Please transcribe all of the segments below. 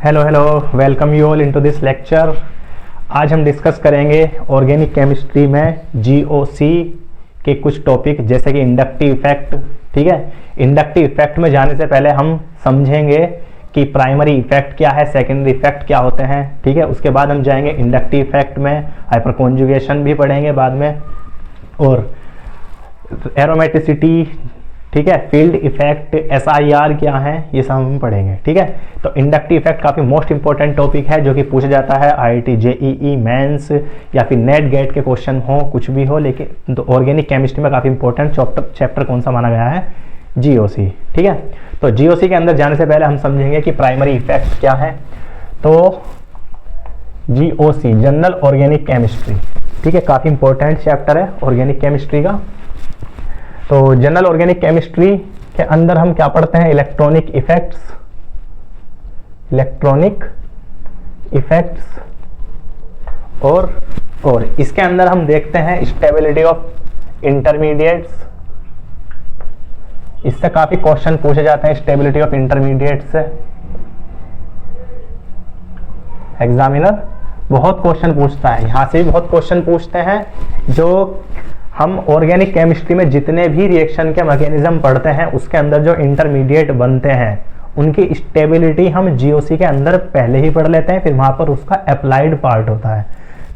Hello hello, welcome you all into this lecture. आज हम discuss करेंगे ऑर्गेनिक केमिस्ट्री में जीओसी के कुछ टॉपिक, जैसे कि इंडक्टिव इफेक्ट। ठीक है, इंडक्टिव इफेक्ट में जाने से पहले हम समझेंगे कि प्राइमरी इफेक्ट क्या है, सेकेंडरी इफेक्ट क्या होते हैं। ठीक है, उसके बाद हम जाएंगे इंडक्टिव इफेक्ट में, हाइपर कॉन्जुगेशन भी पढ़ेंगे बाद में, और एरोमेटिसिटी, ठीक है, फील्ड इफेक्ट, SIR क्या है, ये सब हम पढ़ेंगे। ठीक है, तो इंडक्टिव इफेक्ट काफ़ी मोस्ट इंपॉर्टेंट टॉपिक है जो कि पूछा जाता है IIT JEE मेंस या फिर नेट गेट के क्वेश्चन हो, कुछ भी हो। लेकिन तो ऑर्गेनिक केमिस्ट्री में काफ़ी इंपॉर्टेंट चैप्टर कौन सा माना गया है, GOC। ठीक है, तो GOC के अंदर जाने से पहले हम समझेंगे कि प्राइमरी इफेक्ट क्या है। तो GOC जनरल ऑर्गेनिक केमिस्ट्री, ठीक है, काफ़ी इंपॉर्टेंट चैप्टर है ऑर्गेनिक केमिस्ट्री का। तो जनरल ऑर्गेनिक केमिस्ट्री के अंदर हम क्या पढ़ते हैं, इलेक्ट्रॉनिक इफेक्ट्स और इसके अंदर हम देखते हैं स्टेबिलिटी ऑफ इंटरमीडिएट्स। इससे काफी क्वेश्चन पूछे जाते हैं स्टेबिलिटी ऑफ इंटरमीडिएट्स से। एग्जामिनर बहुत क्वेश्चन पूछता है, यहां से भी बहुत क्वेश्चन पूछते हैं। जो हम ऑर्गेनिक केमिस्ट्री में जितने भी रिएक्शन के मैकेनिज्म पढ़ते हैं उसके अंदर जो इंटरमीडिएट बनते हैं उनकी स्टेबिलिटी हम जीओसी के अंदर पहले ही पढ़ लेते हैं, फिर वहां पर उसका अप्लाइड पार्ट होता है।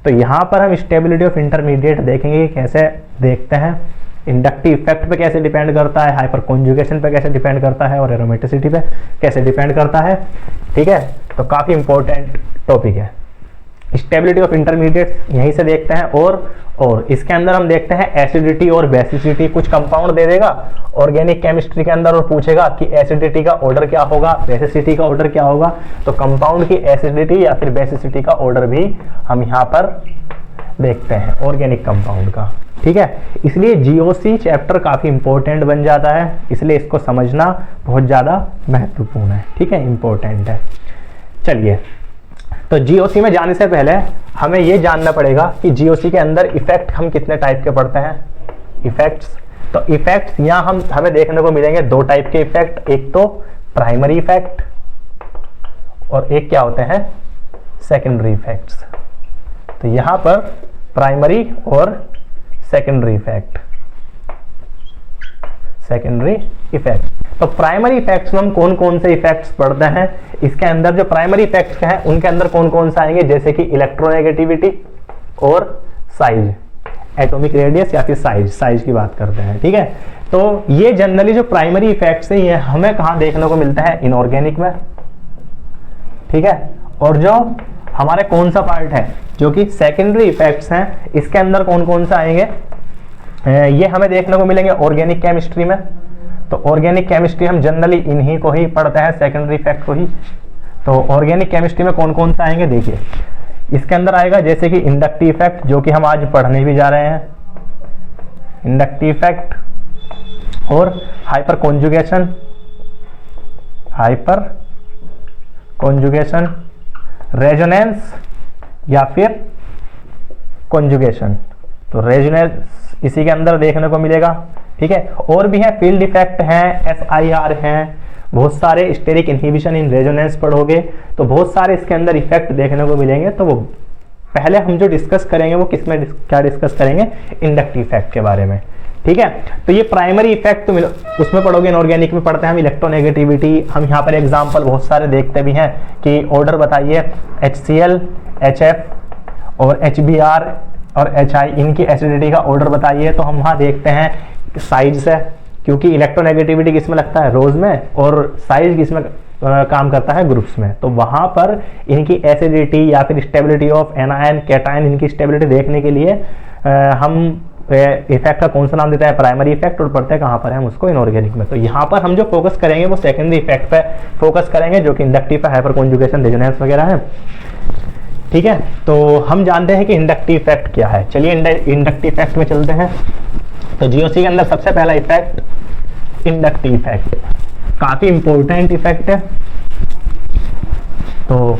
तो यहाँ पर हम स्टेबिलिटी ऑफ इंटरमीडिएट देखेंगे कि कैसे देखते हैं, इंडक्टिव इफेक्ट पे कैसे डिपेंड करता है, हाइपर कॉन्जुगेशन पे कैसे डिपेंड करता है, और एरोमेटिसिटी पे कैसे डिपेंड करता है। ठीक है, तो काफी इंपॉर्टेंट टॉपिक है। स्टेबिलिटी ऑफ इंटरमीडिएट्स यहीं से देखते हैं, और इसके अंदर हम देखते हैं एसिडिटी और बेसिसिटी। कुछ कंपाउंड दे देगा ऑर्गेनिक केमिस्ट्री के अंदर और पूछेगा कि एसिडिटी का ऑर्डर क्या होगा, बेसिसिटी का ऑर्डर क्या होगा। तो कंपाउंड की एसिडिटी या फिर बेसिसिटी का ऑर्डर भी हम यहाँ पर देखते हैं ऑर्गेनिक कंपाउंड का। ठीक है, इसलिए जीओसी चैप्टर काफी इंपॉर्टेंट बन जाता है, इसलिए इसको समझना बहुत ज्यादा महत्वपूर्ण है। ठीक है, इंपॉर्टेंट है। चलिए, तो जीओसी में जाने से पहले हमें यह जानना पड़ेगा कि जीओसी के अंदर इफेक्ट हम कितने टाइप के पढ़ते हैं। इफेक्ट्स, तो इफेक्ट्स यहाँ हमें देखने को मिलेंगे दो टाइप के इफेक्ट, एक तो प्राइमरी इफेक्ट और एक क्या होते हैं, सेकेंडरी इफेक्ट्स। तो यहाँ पर प्राइमरी और सेकेंडरी इफेक्ट। तो प्राइमरी इफेक्ट्स में हम कौन कौन से इफेक्ट्स पढ़ते हैं, इसके अंदर जो प्राइमरी इफेक्ट्स हैं उनके अंदर कौन कौन सा आएंगे, जैसे कि इलेक्ट्रोनेगेटिविटी और साइज, एटॉमिक रेडियस या फिर साइज की बात करते हैं। ठीक है, तो ये जनरली जो प्राइमरी इफेक्ट्स हैं ये हमें कहाँ देखने को मिलता है, इनऑर्गेनिक में। ठीक है, और जो हमारे कौन सा पार्ट है जो कि सेकेंडरी इफेक्ट्स हैं, इसके अंदर कौन कौन सा आएंगे, ये हमें देखने को मिलेंगे ऑर्गेनिक केमिस्ट्री में। तो ऑर्गेनिक केमिस्ट्री हम जनरली इन्हीं को ही पढ़ते हैं, सेकेंडरी इफेक्ट को ही। तो ऑर्गेनिक केमिस्ट्री में कौन कौन सा आएंगे देखिए, इसके अंदर आएगा जैसे कि इंडक्टिव इफेक्ट, जो कि हम आज पढ़ने भी जा रहे हैं, इंडक्टिव इफेक्ट, और हाइपर कॉन्जुगेशन, रेजोनेंस या फिर कॉन्जुगेशन। तो रेजोनेंस इसी के अंदर देखने को मिलेगा। ठीक है, और भी है, फील्ड इफेक्ट है, SIR हैं, बहुत सारे, स्टेरिक इनहिबिशन इन रेजोनेंस पढ़ोगे तो बहुत सारे इसके अंदर इफेक्ट देखने को मिलेंगे। तो वो पहले हम जो डिस्कस करेंगे वो किसमें क्या डिस्कस करेंगे, इंडक्टिव इफेक्ट के बारे में। ठीक है, तो ये प्राइमरी इफेक्ट तो उसमें पढ़ोगे, इनऑर्गेनिक में पढ़ते हैं हम इलेक्ट्रोनेगेटिविटी। हम यहाँ पर एग्जाम्पल बहुत सारे देखते भी हैं कि ऑर्डर बताइए, HCl, HF और HBr और HI, इनकी एसिडिटी का ऑर्डर बताइए। तो हम वहाँ देखते हैं साइज से, क्योंकि इलेक्ट्रोनेगेटिविटी किसमें लगता है, रोज में, और साइज किसमें काम करता है, ग्रुप्स में। तो वहां पर इनकी एसिडिटी या फिर स्टेबिलिटी ऑफ एनायन कैटायन, इनकी स्टेबिलिटी देखने के लिए हम इफेक्ट का कौन सा नाम देता है, प्राइमरी इफेक्ट, और पढ़ते हैं कहां पर है हम उसको, इनऑर्गेनिक में। तो यहाँ पर हम जो फोकस करेंगे वो सेकेंडरी इफेक्ट पे फोकस करेंगे, जो कि इंडक्टिव पे हाइपर कॉन्जुगेशन, रेजोनेंस वगैरह है। ठीक है, तो हम जानते हैं कि इंडक्टिव इफेक्ट क्या है। चलिए इंडक्टिव इफेक्ट में चलते हैं। तो जीओसी के अंदर सबसे पहला इफेक्ट इंडक्टिव इफेक्ट, काफी इंपॉर्टेंट इफेक्ट है। तो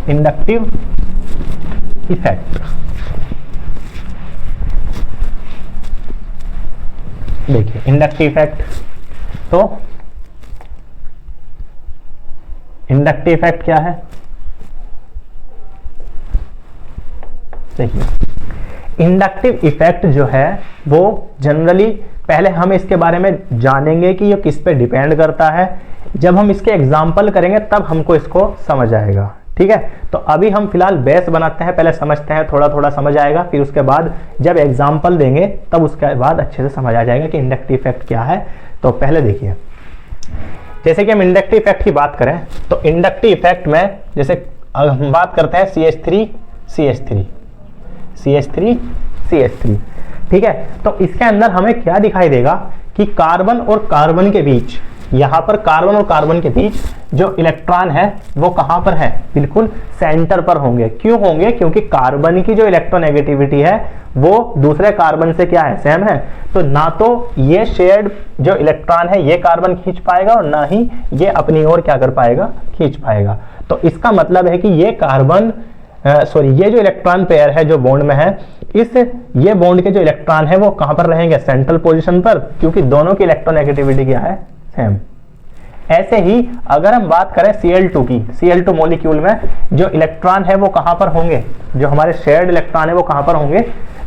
इंडक्टिव इफेक्ट देखिए, इंडक्टिव इफेक्ट, तो इंडक्टिव इफेक्ट क्या है, देखिए इंडक्टिव इफेक्ट जो है वो जनरली, पहले हम इसके बारे में जानेंगे कि ये किस पे डिपेंड करता है। जब हम इसके एग्जाम्पल करेंगे तब हमको इसको समझ आएगा, ठीक है। तो अभी हम फिलहाल बेस बनाते हैं, पहले समझते हैं, थोड़ा थोड़ा समझ आएगा, फिर उसके बाद जब एग्जाम्पल देंगे तब उसके बाद अच्छे से समझ आ जाएगा कि इंडक्टिव इफेक्ट क्या है। तो पहले देखिए, जैसे कि हम इंडक्टिव इफेक्ट की बात करें तो इंडक्टिव इफेक्ट में जैसे हम बात करते हैं CH3, ठीक है। तो इसके अंदर हमें क्या दिखाई देगा कि कार्बन और कार्बन के बीच, यहां पर कार्बन और कार्बन के बीच जो इलेक्ट्रॉन है वो कहां पर है, बिल्कुल सेंटर पर होंगे। क्यों होंगे, क्योंकि कार्बन की जो इलेक्ट्रोनेगेटिविटी है वो दूसरे कार्बन से क्या है, सेम है। तो ना तो ये शेयर्ड जो इलेक्ट्रॉन है ये कार्बन खींच पाएगा और ना ही ये अपनी ओर क्या कर पाएगा, खींच पाएगा। तो इसका मतलब है कि ये कार्बन ये जो इलेक्ट्रॉन पेयर है जो बॉन्ड में है, ये बॉन्ड के जो इलेक्ट्रॉन है वो कहां पर रहेंगे, सेंट्रल पोजीशन पर, क्योंकि दोनों की इलेक्ट्रोनेगेटिविटी क्या है, सेम। ऐसे ही अगर हम बात करें Cl2 की, Cl2 मॉलिक्यूल में जो इलेक्ट्रॉन है वो कहां पर होंगे, जो हमारे शेयर्ड इलेक्ट्रॉन है वो कहां पर होंगे,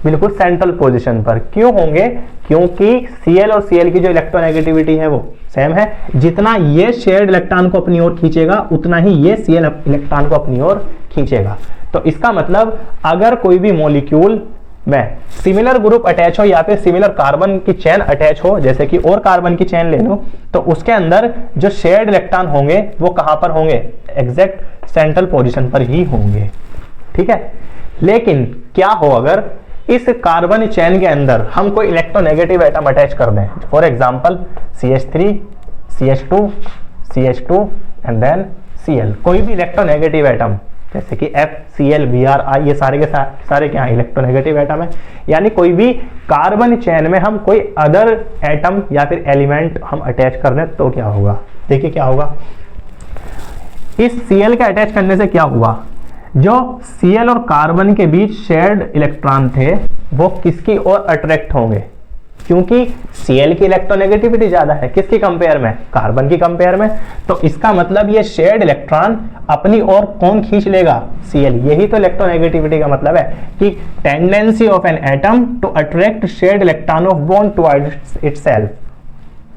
बिल्कुल सेंट्रल पोजीशन पर। क्यों होंगे, क्योंकि Cl और Cl की जो इलेक्ट्रोनेगेटिविटी है वो सेम है। जितना ये शेयर्ड इलेक्ट्रॉन को अपनी ओर खींचेगा उतना ही ये Cl इलेक्ट्रॉन को अपनी ओर खींचेगा। तो इसका मतलब अगर कोई भी मॉलिक्यूल में सिमिलर ग्रुप अटैच हो या फिर सिमिलर कार्बन की चेन अटैच हो, जैसे कि और कार्बन की चेन ले लो, तो उसके अंदर जो शेयर्ड इलेक्ट्रॉन होंगे वो कहां पर होंगे, एग्जैक्ट सेंट्रल पोजीशन पर ही होंगे, ठीक है। लेकिन क्या हो अगर इस कार्बन चेन के अंदर हम कोई इलेक्ट्रोनेगेटिव एटम अटैच कर दें, for example CH3, CH2 and then Cl, कोई भी इलेक्ट्रोनेगेटिव एटम जैसे कि FCl, Br, ये सारे के सारे क्या है, इलेक्ट्रोनेगेटिव एटम है। यानी कोई भी कार्बन चेन में हम कोई अदर एटम या फिर एलिमेंट हम अटैच कर दें तो क्या होगा, देखिए क्या होगा। इस Cl के अटैच करने से क्या हुआ, जो Cl और कार्बन के बीच शेयर्ड इलेक्ट्रॉन थे वो किसकी ओर अट्रैक्ट होंगे, क्योंकि Cl की इलेक्ट्रोनेगेटिविटी ज्यादा है, किसकी कंपेयर में, कार्बन की कंपेयर में। तो इसका मतलब ये शेयर्ड इलेक्ट्रॉन अपनी ओर कौन खींच लेगा, Cl। यही तो इलेक्ट्रोनेगेटिविटी का मतलब है कि tendency of an atom to attract shared electron of bond towards itself,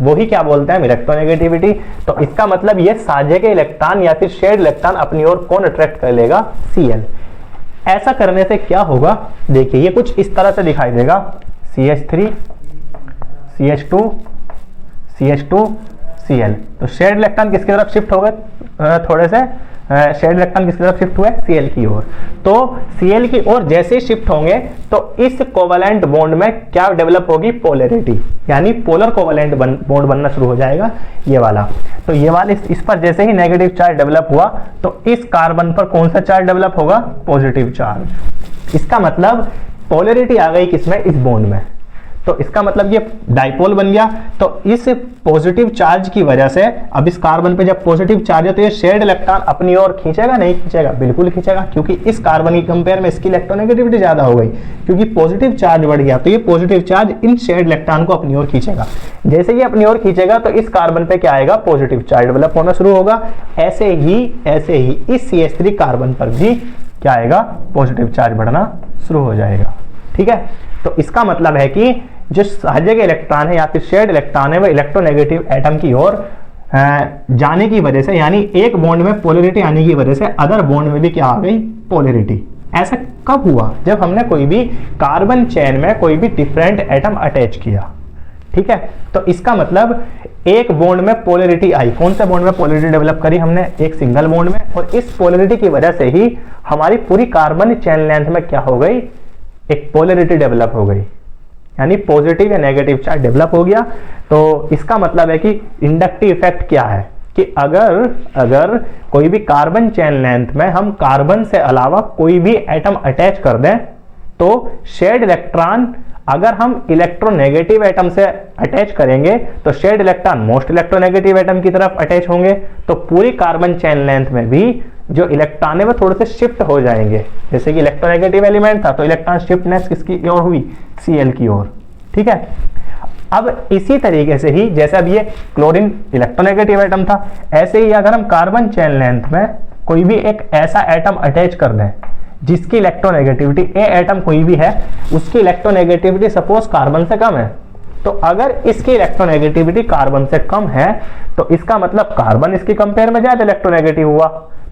वो ही क्या बोलते हैं, इलेक्ट्रोनेगेटिविटी। तो इसका मतलब ये साझे के इलेक्ट्रॉन या फिर शेयर्ड इलेक्ट्रॉन अपनी ओर कौन अट्रैक्ट कर लेगा, Cl। ऐसा करने से क्या होगा, देखिए ये कुछ इस तरह से दिखाई देगा, CH3, CH2, Cl। तो शेयर्ड इलेक्ट्रॉन किसकी तरफ शिफ्ट हो गए, थोड़े से शेयर्ड इलेक्ट्रॉन किसकी तरफ शिफ्ट हुए, Cl की ओर। तो Cl की ओर जैसे ही शिफ्ट होंगे तो इस कोवैलेंट बॉन्ड में क्या डेवलप होगी, पोलैरिटी, यानी पोलर कोवैलेंट बॉन्ड बनना शुरू हो जाएगा, ये वाला। तो ये वाला इस पर जैसे ही नेगेटिव चार्ज डेवलप हुआ तो इस कार्बन पर कौन सा चार्ज डेवलप होगा, पॉजिटिव चार्ज। इसका मतलब पोलैरिटी आ गई किसमें, इस बॉन्ड में। तो इसका मतलब ये डाइपोल बन गया। तो इस पॉजिटिव चार्ज की वजह से अब इस कार्बन पे जब पॉजिटिव चार्ज है तो ये शेयर्ड इलेक्ट्रॉन अपनी ओर खींचेगा, नहीं खींचेगा, बिल्कुल खींचेगा, क्योंकि इस कार्बन की कंपेयर में इसकी इलेक्ट्रोनेगेटिविटी ज्यादा हो गई, क्योंकि पॉजिटिव चार्ज बढ़ गया। तो ये positive charge in shared electron को अपनी ओर खींचेगा। जैसे ये अपनी ओर खींचेगा तो इस कार्बन पे क्या आएगा, पॉजिटिव चार्ज डेवलप होना शुरू होगा। ऐसे ही इस CH3 कार्बन पर भी क्या आएगा, पॉजिटिव चार्ज बढ़ना शुरू हो जाएगा, ठीक है। तो इसका मतलब है कि जो साझे के इलेक्ट्रॉन है या फिर शेयर्ड इलेक्ट्रॉन है वो इलेक्ट्रोनेगेटिव एटम की ओर जाने की वजह से, यानी एक बॉन्ड में पोलैरिटी आने की वजह से अदर बॉन्ड में भी क्या आ गई, पोलैरिटी। ऐसा कब हुआ, जब हमने कोई भी कार्बन चेन में कोई भी डिफरेंट एटम अटैच किया, ठीक है। तो इसका मतलब एक बॉन्ड में पोलैरिटी आई, कौन से बॉन्ड में पोलैरिटी डेवलप करी हमने, एक सिंगल बॉन्ड में, और इस पोलैरिटी की वजह से ही हमारी पूरी कार्बन चेन लेंथ में क्या हो गई, एक पोलैरिटी डेवलप हो गई, यानी पॉजिटिव या नेगेटिव चार्ज डेवलप हो गया। तो इसका मतलब है कि इंडक्टिव इफेक्ट क्या है कि अगर कोई भी कार्बन चेन लेंथ में हम कार्बन से अलावा कोई भी एटम अटैच कर दें तो शेयर्ड इलेक्ट्रॉन, अगर हम इलेक्ट्रोनेगेटिव एटम से अटैच करेंगे तो shared electron most electronegative atom की तरफ अटैच होंगे। तो पूरी कार्बन चेन लेंथ में भी जो इलेक्ट्रॉन है वो थोड़े से शिफ्ट हो जाएंगे। जैसे कि इलेक्ट्रोनेगेटिव एलिमेंट था तो इलेक्ट्रॉन शिफ्टनेस किसकी ओर हुई, Cl की ओर, ठीक है। अब इसी तरीके से ही जैसे अब ये क्लोरीन इलेक्ट्रोनेगेटिव एटम था, ऐसे ही अगर हम कार्बन चेन लेंथ में कोई भी एक ऐसा एटम अटैच कर दें जिसकी इलेक्ट्रोनेगेटिविटी ए एटम कोई भी है उसकी इलेक्ट्रोनेगेटिविटी सपोज कार्बन से कम है, तो अगर इसकी इलेक्ट्रोनेगेटिविटी कार्बन से कम है तो इसका मतलब कार्बन इसकी कंपेयर में ज्यादा इलेक्ट्रोनेगेटिव हुआ।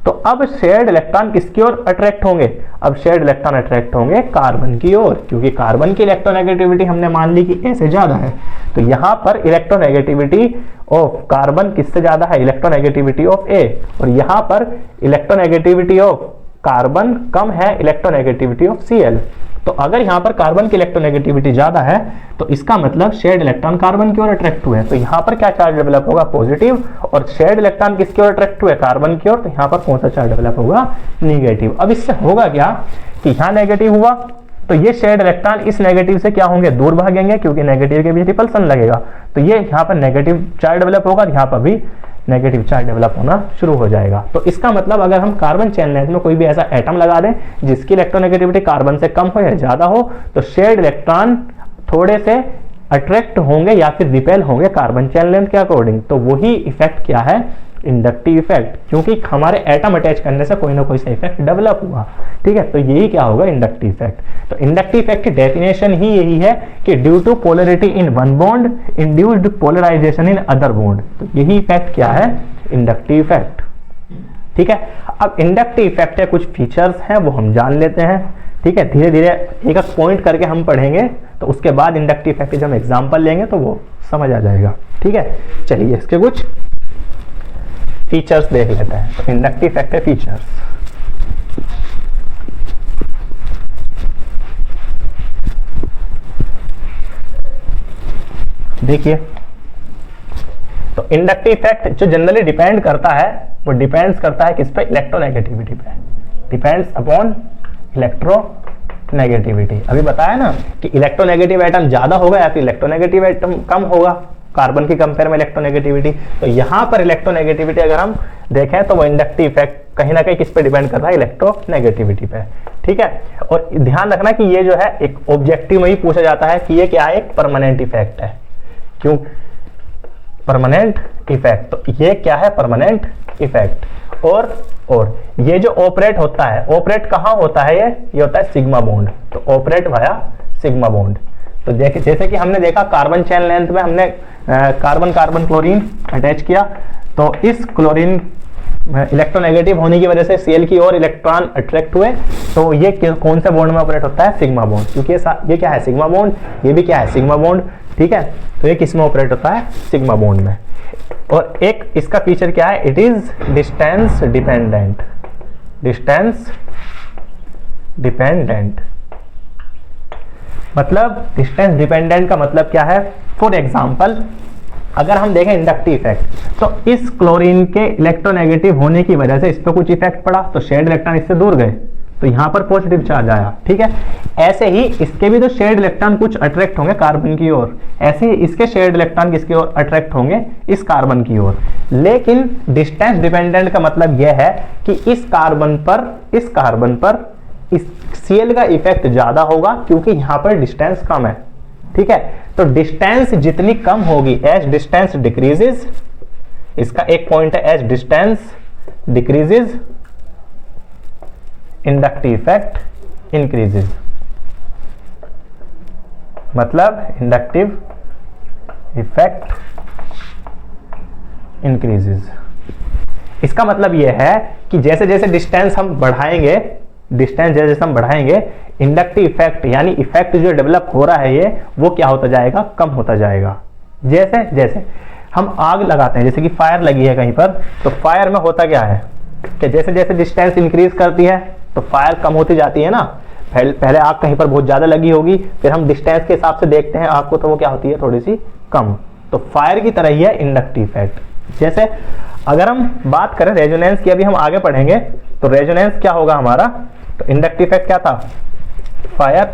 तो अब शेयर्ड इलेक्ट्रॉन किसकी ओर अट्रैक्ट होंगे? अब शेयर्ड इलेक्ट्रॉन अट्रैक्ट होंगे कार्बन की ओर, क्योंकि कार्बन की इलेक्ट्रोनेगेटिविटी हमने मान ली कि ए से ज्यादा है। तो यहां पर इलेक्ट्रोनेगेटिविटी ऑफ कार्बन किससे ज्यादा है? इलेक्ट्रोनेगेटिविटी ऑफ ए। और यहां पर इलेक्ट्रोनेगेटिविटी ऑफ कार्बन कम है इलेक्ट्रोनेगेटिविटी ऑफ Cl। तो अगर यहां पर कार्बन की इलेक्ट्रोनेगेटिविटी ज्यादा है तो इसका मतलब शेयर्ड इलेक्ट्रॉन कार्बन की ओर अट्रैक्ट हुए, तो यहां पर क्या चार्ज डेवलप होगा? पॉजिटिव। और शेयर्ड इलेक्ट्रॉन किसकी ओर अट्रैक्ट हुए? कार्बन की ओर, तो यहां पर कौन सा चार्ज डेवलप होगा? नेगेटिव। अब इससे होगा क्या कि यहां नेगेटिव हुआ तो ये शेयर्ड इलेक्ट्रॉन इस नेगेटिव से क्या होंगे? दूर भागेंगे, क्योंकि नेगेटिव के बीच रिपल्सन लगेगा। तो ये यहाँ पर नेगेटिव चार्ज डेवलप होगा, यहाँ पर भी नेगेटिव चार्ज डेवलप होना शुरू हो जाएगा। तो इसका मतलब अगर हम कार्बन चेन लेंथ में कोई भी ऐसा एटम लगा दें जिसकी इलेक्ट्रोनेगेटिविटी कार्बन से कम हो या ज्यादा हो, तो शेयर्ड इलेक्ट्रॉन थोड़े से अट्रैक्ट होंगे या फिर रिपेल होंगे कार्बन चेन लेंथ के अकॉर्डिंग। तो वही इफेक्ट क्या है? इंडक्टिव इफेक्ट, क्योंकि हमारे एटम अटैच करने से कोई ना कोई सा इफेक्ट डेवलप हुआ। ठीक है, तो यही क्या होगा? Inductive effect. तो इंडक्टिव इफेक्ट की डेफिनेशन ही यही है कि due to polarity in one bond induced polarisation in other bond. तो यही इफेक्ट क्या है? Inductive effect. ठीक है, अब इंडक्टिव इफेक्ट के कुछ फीचर्स हैं वो हम जान लेते हैं। ठीक है, धीरे धीरे एक एक पॉइंट करके हम पढ़ेंगे, तो उसके बाद इंडक्टिव इफेक्ट जब हम एग्जाम्पल लेंगे तो वो समझ आ जाएगा। ठीक है, चलिए इसके कुछ फीचर्स देख लेते हैं। तो इंडक्टिव इफेक्ट के फीचर्स, देखिए, तो इंडक्टिव इफेक्ट जो जनरली डिपेंड करता है वो डिपेंड्स करता है किस पे? इलेक्ट्रोनेगेटिविटी पे। Depends upon electronegativity. अभी बताया ना कि इलेक्ट्रोनेगेटिव एटम ज्यादा होगा या फिर इलेक्ट्रोनेगेटिव एटम कम होगा कार्बन की कंपेयर में इलेक्ट्रोनेगेटिविटी। तो यहां पर इलेक्ट्रोनेगेटिविटी अगर हम देखें तो वो इंडक्टिव इफेक्ट कहीं ना कहीं किस पे डिपेंड कर रहा है? इलेक्ट्रोनेगेटिविटी पे। ठीक है, और ध्यान रखना कि ये जो है एक ऑब्जेक्टिव में ही पूछा जाता है कि ये क्या है? एक परमानेंट इफेक्ट है। क्यों परमानेंट इफेक्ट? तो ये क्या है? Permanent effect. और ये जो ऑपरेट होता है, ऑपरेट कहां होता है? ये होता है सिग्मा बॉन्ड। तो ऑपरेट वाया सिग्मा बॉन्ड। तो जैसे कि हमने देखा कार्बन चेन लेंथ में हमने कार्बन कार्बन क्लोरीन अटैच किया, तो इस क्लोरीन इलेक्ट्रोनेगेटिव होने की वजह से Cl की ओर इलेक्ट्रॉन अट्रैक्ट हुए। तो ये कौन से बॉन्ड में ऑपरेट होता है? सिग्मा बॉन्ड, क्योंकि ये क्या है? Sigma bond. ये भी क्या है? Sigma bond. ठीक है, तो ये किस में ऑपरेट होता है? सिग्मा बॉन्ड में। और एक इसका फीचर क्या है? It is distance dependent. Distance dependent मतलब डिस्टेंस डिपेंडेंट का मतलब क्या है? फॉर एग्जाम्पल अगर हम देखें इंडक्टिव इफेक्ट, तो इस क्लोरीन के इलेक्ट्रोनेगेटिव होने की वजह से इस पर कुछ इफेक्ट पड़ा, तो शेयर्ड इलेक्ट्रॉन इससे दूर गए, तो यहां पर पॉजिटिव चार्ज आया। ठीक है, ऐसे ही इसके भी तो शेयर्ड इलेक्ट्रॉन कुछ अट्रैक्ट होंगे कार्बन की ओर, ऐसे ही इसके शेयर्ड इलेक्ट्रॉन किसकी ओर अट्रैक्ट होंगे? इस कार्बन की ओर। लेकिन डिस्टेंस डिपेंडेंट का मतलब यह है कि इस कार्बन पर इस Cl का इफेक्ट ज्यादा होगा, क्योंकि यहां पर डिस्टेंस कम है। ठीक है, तो डिस्टेंस जितनी कम होगी, एज डिस्टेंस डिक्रीजेस, इसका एक पॉइंट है as distance decreases inductive effect increases. मतलब इंडक्टिव इफेक्ट इंक्रीजेस। इसका मतलब यह है कि जैसे जैसे डिस्टेंस हम बढ़ाएंगे, इंडक्टिव इफेक्ट यानी इफेक्ट जो डेवलप हो रहा है ये, वो क्या होता जाएगा? कम होता जाएगा। जैसे जैसे हम आग लगाते हैं, जैसे कि फायर लगी है कहीं पर, तो फायर में होता क्या है कि जैसे जैसे डिस्टेंस इंक्रीज करती है तो फायर कम होती जाती है ना। पहले आग कहीं पर बहुत ज्यादा लगी होगी, फिर हम डिस्टेंस के हिसाब से देखते हैं आग को, तो वो क्या होती है? थोड़ी सी कम। तो फायर की तरह ही है इंडक्टिव इफेक्ट। जैसे अगर हम बात करें रेजोनेंस की, अभी हम आगे पढ़ेंगे, तो रेजोनेंस क्या होगा हमारा? तो इंडक्टिव इफेक्ट क्या था? फायर।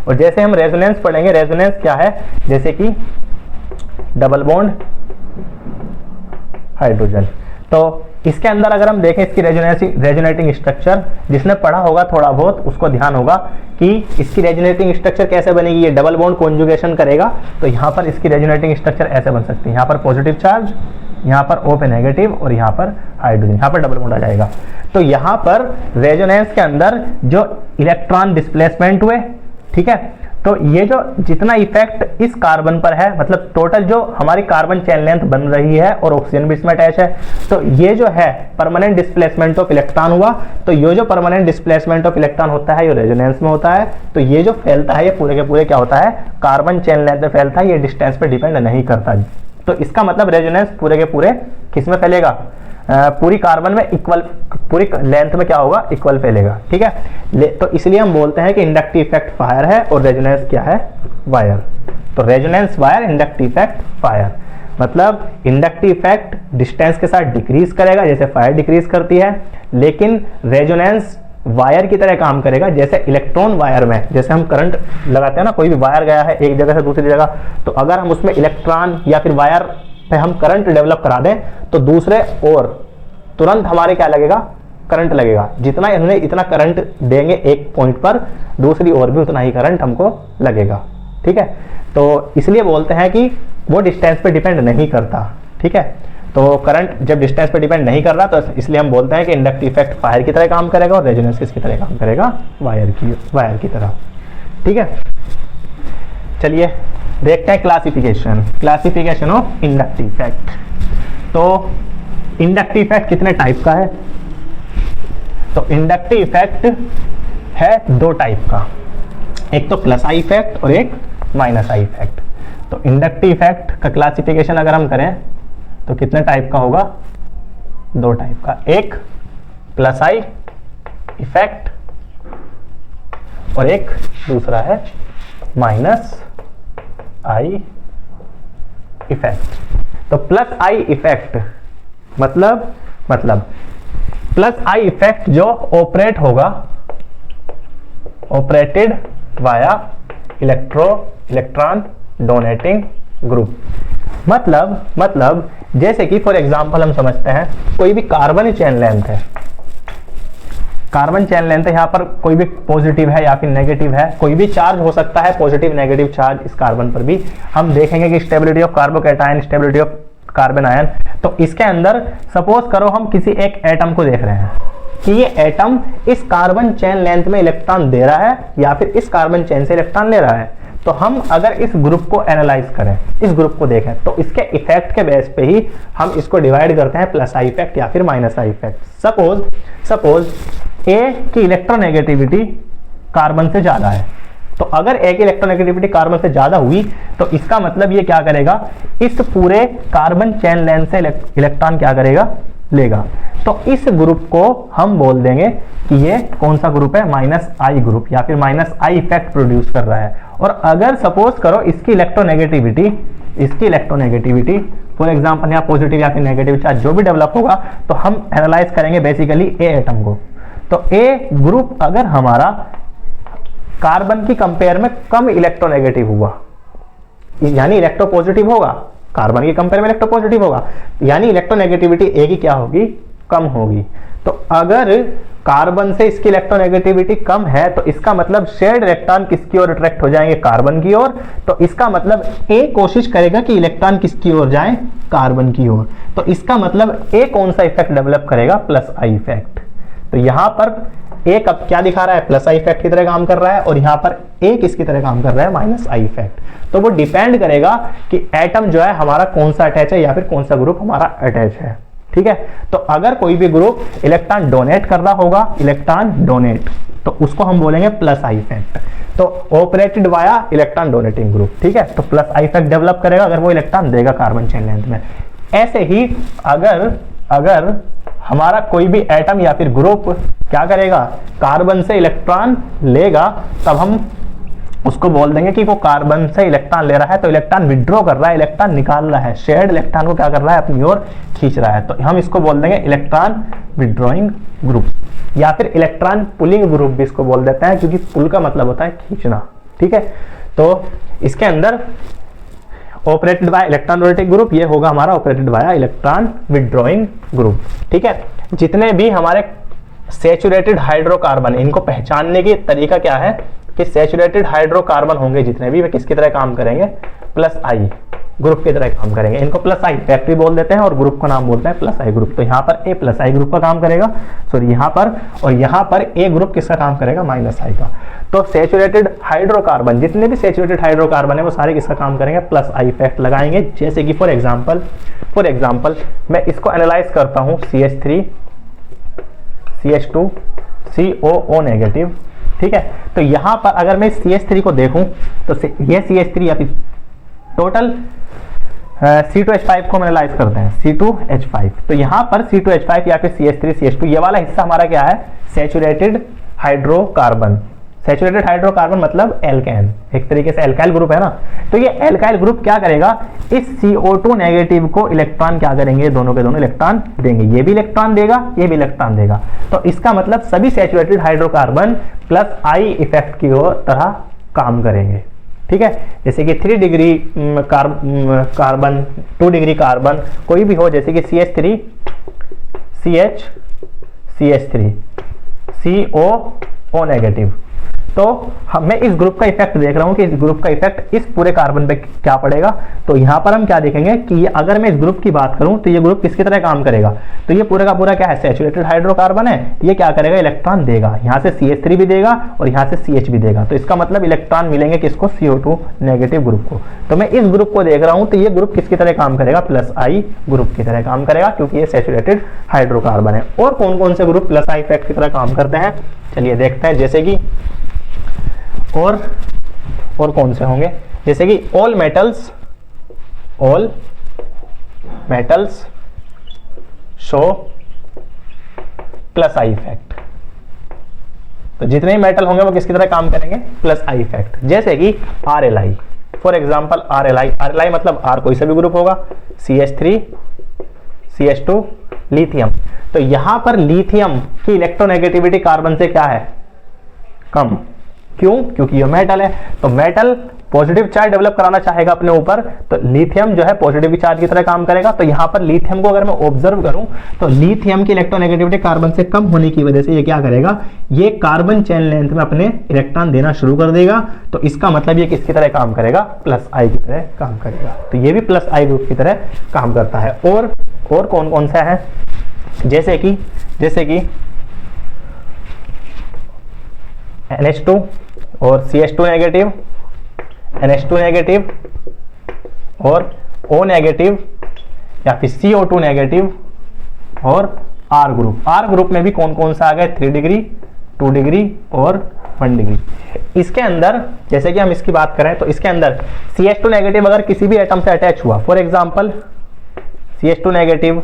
और जैसे हम रेजोनेंस पढ़ेंगे, रेजोनेंस क्या है? जैसे कि डबल बॉन्ड हाइड्रोजन। तो इसके अंदर अगर हम देखें इसकी रेजोनेटिंग स्ट्रक्चर, जिसने पढ़ा होगा थोड़ा बहुत उसको ध्यान होगा कि इसकी रेजोनेटिंग स्ट्रक्चर कैसे बनेगी। ये डबल बॉन्ड कॉन्जुगेशन करेगा, तो यहाँ पर इसकी रेजोनेटिंग स्ट्रक्चर ऐसे बन सकती है। यहाँ पर पॉजिटिव चार्ज यहाँ पर O पे नेगेटिव और यहाँ पर हाइड्रोजन, यहाँ पर डबल बॉन्ड आ जाएगा। तो यहाँ पर रेजोनेंस के अंदर जो इलेक्ट्रॉन डिस्प्लेसमेंट हुए, ठीक है, तो ये जो जितना इफेक्ट इस कार्बन पर है, मतलब टोटल जो हमारी कार्बन चेन लेंथ बन रही है और ऑक्सीजन भी इसमें अटैच है, तो ये जो है परमानेंट डिस्प्लेसमेंट ऑफ इलेक्ट्रॉन हुआ। तो ये जो परमानेंट डिस्प्लेसमेंट ऑफ इलेक्ट्रॉन होता है ये रेजोनेंस में होता है। तो ये जो फैलता है ये पूरे के पूरे क्या होता है, कार्बन चेन लेंथ में फैलता है, ये डिस्टेंस पे डिपेंड नहीं करता। तो इसका मतलब रेजोनेंस पूरे के पूरे किस में फैलेगा, पूरी कार्बन में इक्वल, पूरी लेंथ में क्या होगा, इक्वल फैलेगा, ठीक है। तो इसलिए हम बोलते हैं कि इंडक्टिव इफेक्ट फायर है और रेजोनेंस क्या है, वायर। तो resonance wire, inductive effect fire, मतलब इंडक्टिव इफेक्ट डिस्टेंस के साथ डिक्रीज करेगा जैसे फायर डिक्रीज करती है, लेकिन रेजोनेंस वायर की तरह काम करेगा। जैसे इलेक्ट्रॉन वायर में, जैसे हम करंट लगाते हैं ना, कोई भी वायर गया है एक जगह से दूसरी जगह, तो अगर हम उसमें इलेक्ट्रॉन या फिर वायर पे हम करंट डेवलप करा दें तो दूसरे और तुरंत हमारे क्या लगेगा, करंट लगेगा। जितना इन्हें इतना करंट देंगे एक पॉइंट पर, दूसरी ओर भी उतना ही करंट हमको लगेगा, ठीक है। तो इसलिए बोलते हैं कि वो डिस्टेंस पे डिपेंड नहीं करता, ठीक है। तो करंट जब डिस्टेंस पे डिपेंड नहीं कर रहा तो इसलिए हम बोलते हैं कि इंडक्टिव इफेक्ट फायर की तरह काम करेगा और रेजोनेंस किसकी तरह काम करेगा, वायर की तरह, ठीक है। चलिए देखते हैं क्लासिफिकेशन ऑफ इंडक्टिव इफेक्ट। तो इंडक्टिव इफेक्ट कितने टाइप का है, तो इंडक्टिव इफेक्ट है दो टाइप का, एक तो प्लस आई इफेक्ट और एक माइनस आई इफेक्ट। तो इंडक्टिव इफेक्ट का क्लासिफिकेशन अगर हम करें तो कितने टाइप का होगा, दो टाइप का, एक प्लस आई इफेक्ट और एक दूसरा है माइनस आई इफेक्ट। तो प्लस आई इफेक्ट मतलब प्लस आई इफेक्ट जो ऑपरेट होगा, operated via electron donating group. मतलब जैसे कि फॉर एग्जांपल हम समझते हैं कोई भी कार्बन चेन लेंथ है, कार्बन चेन लेंथ है, यहाँ पर कोई भी पॉजिटिव है या फिर नेगेटिव है, कोई भी चार्ज हो सकता है, पॉजिटिव नेगेटिव चार्ज इस कार्बन पर भी। हम देखेंगे कि stability of carbocation, stability of carbon ion. तो इसके अंदर सपोज करो हम किसी एक एटम को देख रहे हैं कि ये एटम इस कार्बन चेन लेंथ में इलेक्ट्रॉन दे रहा है या फिर इस कार्बन चेन से इलेक्ट्रॉन ले रहा है। तो हम अगर इस ग्रुप को एनालाइज करें, इस ग्रुप को देखें, तो इसके इफेक्ट के बेस पे ही हम इसको डिवाइड करते हैं प्लस आई इफेक्ट या फिर माइनस आई इफेक्ट। सपोज ए की इलेक्ट्रोनेगेटिविटी कार्बन से ज्यादा है, तो अगर ए की इलेक्ट्रोनेगेटिविटी कार्बन से ज्यादा हुई तो इसका मतलब ये क्या करेगा, इस पूरे कार्बन चेन लेंथ से इलेक्ट्रॉन क्या करेगा, लेगा। तो इस ग्रुप को हम बोल देंगे कि ये कौन सा ग्रुप है, माइनस आई ग्रुप या फिर माइनस आई इफेक्ट प्रोड्यूस कर रहा है। और अगर सपोज करो इसकी इलेक्ट्रोनेगेटिविटी फॉर एग्जांपल यहाँ पॉजिटिव या फिर नेगेटिव चार्ज जो भी डेवलप होगा, तो हम एनालाइज करेंगे बेसिकली ए एटम को। तो ए ग्रुप अगर हमारा कार्बन की कंपेयर में कम इलेक्ट्रोनेगेटिव हुआ, यानी इलेक्ट्रोपॉजिटिव होगा, कार्बन की कंपेयर में इलेक्ट्रोपॉजिटिव होगा, यानी इलेक्ट्रोनेगेटिविटी ए की क्या होगी, कम होगी। तो अगर कार्बन से इसकी इलेक्ट्रोनेगेटिविटी कम है तो इसका मतलब शेयर्ड इलेक्ट्रॉन किसकी ओर अट्रैक्ट हो जाएंगे, कार्बन की ओर। तो इसका मतलब ए कोशिश करेगा कि इलेक्ट्रॉन किसकी ओर जाए, कार्बन की ओर। तो इसका मतलब ए कौन सा इफेक्ट डेवलप करेगा, प्लस आई इफेक्ट। तो यहां पर ए कब क्या दिखा रहा है, प्लस आई इफेक्ट की तरह काम कर रहा है, और यहां पर ए किसकी तरह काम कर रहा है, माइनस आई इफेक्ट। तो वो डिपेंड करेगा कि एटम जो है हमारा कौन सा अटैच है या फिर कौन सा ग्रुप हमारा अटैच है, ठीक है। तो अगर कोई भी ग्रुप इलेक्ट्रॉन डोनेट कर रहा होगा, इलेक्ट्रॉन डोनेट, तो उसको हम बोलेंगे प्लस आई इफेक्ट। तो operated via electron donating group, ठीक है। तो प्लस आई इफेक्ट डेवलप करेगा अगर वो इलेक्ट्रॉन देगा कार्बन चेन लेंथ में। ऐसे ही अगर हमारा कोई भी एटम या फिर ग्रुप क्या करेगा, कार्बन से इलेक्ट्रॉन लेगा, तब हम उसको बोल देंगे कि वो कार्बन से इलेक्ट्रॉन ले रहा है, तो इलेक्ट्रॉन विड्रॉ कर रहा है, इलेक्ट्रॉन निकाल रहा है, शेयर्ड इलेक्ट्रॉन को क्या कर रहा है, अपनी ओर खींच रहा है। तो हम इसको बोल देंगे इलेक्ट्रॉन विड्रॉइंग ग्रुप या फिर इलेक्ट्रॉन पुलिंग ग्रुप भी इसको बोल देते हैं, क्योंकि पुल का मतलब होता है खींचना, ठीक है। तो इसके अंदर operated by electron donating group, ये होगा हमारा operated by electron withdrawing group, ठीक है। जितने भी हमारे सैचुरेटेड हाइड्रोकार्बन, इनको पहचानने की तरीका क्या है कि सैचुरेटेड हाइड्रोकार्बन होंगे जितने भी, वे किसकी तरह काम करेंगे, प्लस आई, ग्रुप की तरह काम करेंगे। इनको प्लस आई इफेक्ट भी बोल देते हैं और ग्रुप का नाम बोलते हैं प्लस आई ग्रुप। तो यहाँ पर ए प्लस आई ग्रुप का काम करेगा, सॉरी यहाँ पर, और यहाँ पर ए ग्रुप किसका काम करेगा, माइनस आई का। तो सैचुरेटेड हाइड्रोकार्बन, जितने भी सैचुरेटेड हाइड्रोकार्बन है वो सारे किसका काम करेंगे, प्लस आई इफेक्ट लगाएंगे। जैसे कि फॉर एग्जाम्पल मैं इसको एनालाइज करता हूँ, CH3 CH2 COO नेगेटिव, ठीक है। तो यहाँ पर अगर मैं CH3 को देखूं तो ये CH3 या फिर टोटल C2H5 को हम एनालाइज करते हैं, C2H5। तो यहाँ पर C2H5 या फिर CH3 CH2 ये वाला हिस्सा हमारा क्या है, सैचुरेटेड हाइड्रोकार्बन। सैचुरेटेड हाइड्रोकार्बन मतलब एल्केन, एक तरीके से एल्काइल ग्रुप है ना। तो ये एल्काइल ग्रुप क्या करेगा, इस CO2 नेगेटिव को इलेक्ट्रॉन क्या करेंगे, दोनों के दोनों इलेक्ट्रॉन देंगे। ये भी इलेक्ट्रॉन देगा, ये भी इलेक्ट्रॉन देगा। तो इसका मतलब सभी saturated hydrocarbon plus I effect की तरह काम करेंगे, ठीक है। जैसे कि 3 डिग्री कार्बन, 2 डिग्री कार्बन कोई भी हो, जैसे कि CH3 CH CH3 COO negative. तो मैं इस ग्रुप का इफेक्ट देख रहा हूं कि इस ग्रुप का इफेक्ट इस पूरे कार्बन पे क्या पड़ेगा। तो यहां पर हम क्या देखेंगे कि अगर मैं इस ग्रुप की बात करूं तो ये ग्रुप किसकी तरह काम करेगा, तो ये पूरा का पूरा क्या है, सैचुरेटेड हाइड्रोकार्बन है। ये क्या करेगा, इलेक्ट्रॉन देगा, यहां से CH3 भी देगा और यहां से CH भी देगा। तो इसका मतलब इलेक्ट्रॉन मिलेंगे किसको, CO2 नेगेटिव ग्रुप को। तो मैं इस ग्रुप को देख रहा हूं तो ये ग्रुप किसकी तरह काम करेगा, प्लस आई ग्रुप की तरह काम करेगा, क्योंकि ये सैचुरेटेड हाइड्रोकार्बन है। और कौन कौन से ग्रुप प्लस आई इफेक्ट की तरह काम करते हैं, चलिए देखते हैं। जैसे कि और कौन से होंगे, जैसे कि all metals show plus I effect. तो जितने भी मेटल होंगे वो किसकी तरह काम करेंगे, प्लस आई इफेक्ट। जैसे कि RLI, फॉर एग्जांपल RLI मतलब R कोई सा भी ग्रुप होगा, CH3 CH2 लिथियम। तो यहां पर लिथियम की इलेक्ट्रोनेगेटिविटी कार्बन से क्या है, कम। क्यों, क्योंकि ये मेटल है। तो मेटल पॉजिटिव चार्ज डेवलप कराना चाहेगा अपने ऊपर, तो लिथियम जो है पॉजिटिव चार्ज की तरह काम करेगा। तो यहां पर लिथियम को अगर मैं ऑब्जर्व करूं तो लिथियम की इलेक्ट्रोनेगेटिविटी कार्बन से कम होने की वजह से ये क्या करेगा, ये कार्बन चेन लेंथ में अपने इलेक्ट्रॉन देना शुरू कर देगा। तो इसका मतलब ये किसकी तरह काम करेगा, प्लस आई की तरह काम करेगा। तो ये भी प्लस आई ग्रुप की तरह काम करता है। और कौन कौन सा है, जैसे कि NH2 और CH2 नेगेटिव, NH2 नेगेटिव और O नेगेटिव, या फिर CO2 नेगेटिव और R ग्रुप। R ग्रुप में भी कौन कौन सा आ गया, 3 डिग्री 2 डिग्री और 1 डिग्री। इसके अंदर जैसे कि हम इसकी बात करें तो इसके अंदर CH2 नेगेटिव अगर किसी भी एटम से अटैच हुआ, for example CH2 negative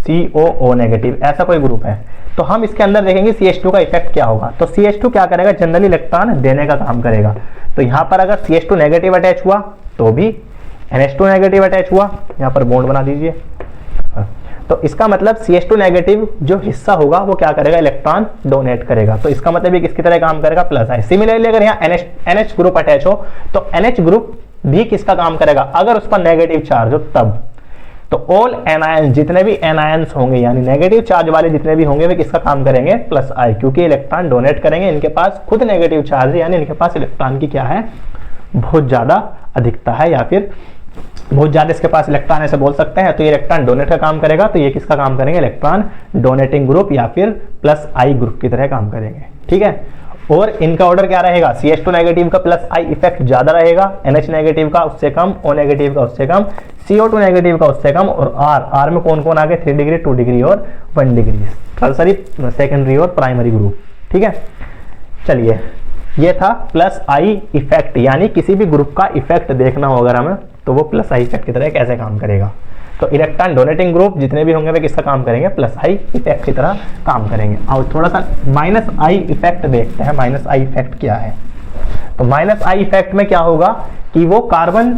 COO negative, ऐसा कोई ग्रुप है, तो हम इसके अंदर देखेंगे CH2 का इफेक्ट क्या होगा। तो CH2 क्या करेगा, जनरली इलेक्ट्रॉन देने का काम करेगा। तो यहां पर अगर CH2 नेगेटिव अटैच हुआ तो भी NH2 नेगेटिव अटैच हुआ, यहां पर बॉन्ड बना दीजिए। तो इसका मतलब CH2 नेगेटिव जो हिस्सा होगा वो क्या करेगा, इलेक्ट्रॉन डोनेट करेगा। तो इसका मतलब ये किसकी तरह काम करेगा, प्लस आई। सिमिलरली अगर यहाँ NH ग्रुप अटैच हो तो NH ग्रुप भी किसका काम करेगा, अगर उस पर नेगेटिव चार्ज हो तब। तो ऑल एनायन, जितने भी एनायंस होंगे यानी नेगेटिव चार्ज वाले जितने भी होंगे वे किसका काम करेंगे, प्लस आई, क्योंकि इलेक्ट्रॉन डोनेट करेंगे। इनके पास खुद नेगेटिव चार्ज है, यानी इनके पास इलेक्ट्रॉन की क्या है, बहुत ज्यादा अधिकता है, या फिर बहुत ज्यादा इसके पास इलेक्ट्रॉन ऐसे बोल सकते हैं। तो ये इलेक्ट्रॉन डोनेट का काम करेगा। तो ये किसका काम करेंगे, इलेक्ट्रॉन डोनेटिंग ग्रुप या फिर प्लस आई ग्रुप की तरह काम करेंगे, ठीक है। और इनका ऑर्डर क्या रहेगा, CH2 नेगेटिव का प्लस आई इफेक्ट ज्यादा रहेगा, NH नेगेटिव का उससे कम, O नेगेटिव का उससे कम, CO2 नेगेटिव का उससे कम, और R में कौन कौन आ गए, 3 डिग्री 2 डिग्री और 1 डिग्री, टर्सरी सेकेंडरी और प्राइमरी ग्रुप, ठीक है। चलिए ये था प्लस आई इफेक्ट, यानी किसी भी ग्रुप का इफेक्ट देखना हो अगर हमें तो वो प्लस आई इफेक्ट की तरह कैसे काम करेगा। तो इलेक्ट्रॉन डोनेटिंग ग्रुप जितने भी होंगे वे किसका काम करेंगे, प्लस आई इफेक्ट की तरह काम करेंगे। और थोड़ा सा माइनस आई इफेक्ट देखते हैं, माइनस आई इफेक्ट क्या है। तो माइनस आई इफेक्ट में क्या होगा कि वो कार्बन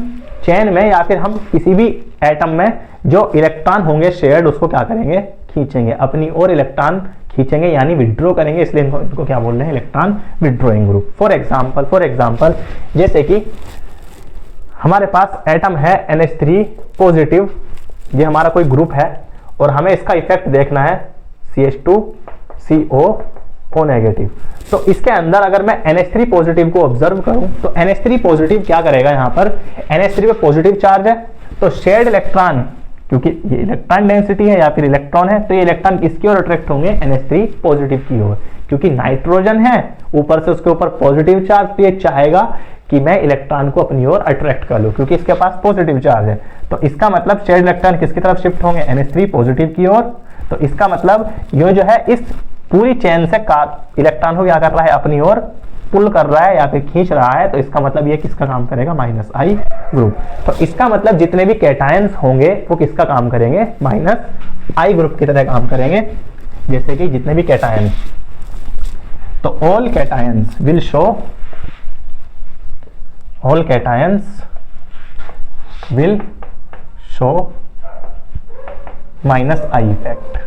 चेन में या फिर हम किसी भी एटम में जो इलेक्ट्रॉन होंगे शेयर्ड, उसको क्या करेंगे, खींचेंगे, अपनी ओर इलेक्ट्रॉन खींचेंगे, यानी विड्रॉ करेंगे। इसलिए इनको क्या बोल रहे हैं, electron withdrawing group. For example जैसे कि हमारे पास एटम है NH3 पॉजिटिव, ये हमारा कोई ग्रुप है और हमें इसका इफेक्ट देखना है CH2 COO नेगेटिव। तो इसके अंदर अगर मैं NH3 पॉजिटिव को ऑब्जर्व करूं तो NH3 पॉजिटिव क्या करेगा, यहां पर NH3 पे पॉजिटिव चार्ज है तो शेयर्ड इलेक्ट्रॉन, क्योंकि ये इलेक्ट्रॉन डेंसिटी है या फिर इलेक्ट्रॉन है, तो ये इलेक्ट्रॉन किसकी ओर अट्रैक्ट होंगे, NH3 पॉजिटिव की ओर, क्योंकि नाइट्रोजन है ऊपर से उसके ऊपर पॉजिटिव चार्ज, तो ये चाहेगा कि मैं इलेक्ट्रॉन को अपनी ओर अट्रैक्ट कर लूं क्योंकि इसके पास पॉजिटिव चार्ज है। तो इसका मतलब शेयर्ड इलेक्ट्रॉन किसकी तरफ शिफ्ट होंगे, NH3 पॉजिटिव की ओर। तो इसका मतलब ये जो है इस पूरी चेन से इलेक्ट्रॉन को क्या कर रहा है, अपनी ओर पुल कर रहा है या फिर खींच रहा है। तो इसका मतलब ये किसका काम करेगा, -I ग्रुप। तो इसका मतलब जितने भी कैटायंस होंगे वो किसका काम करेंगे, -I ग्रुप की तरह काम करेंगे। जैसे कि जितने भी कैटायंस, तो all cations will show, all cations will show -I effect,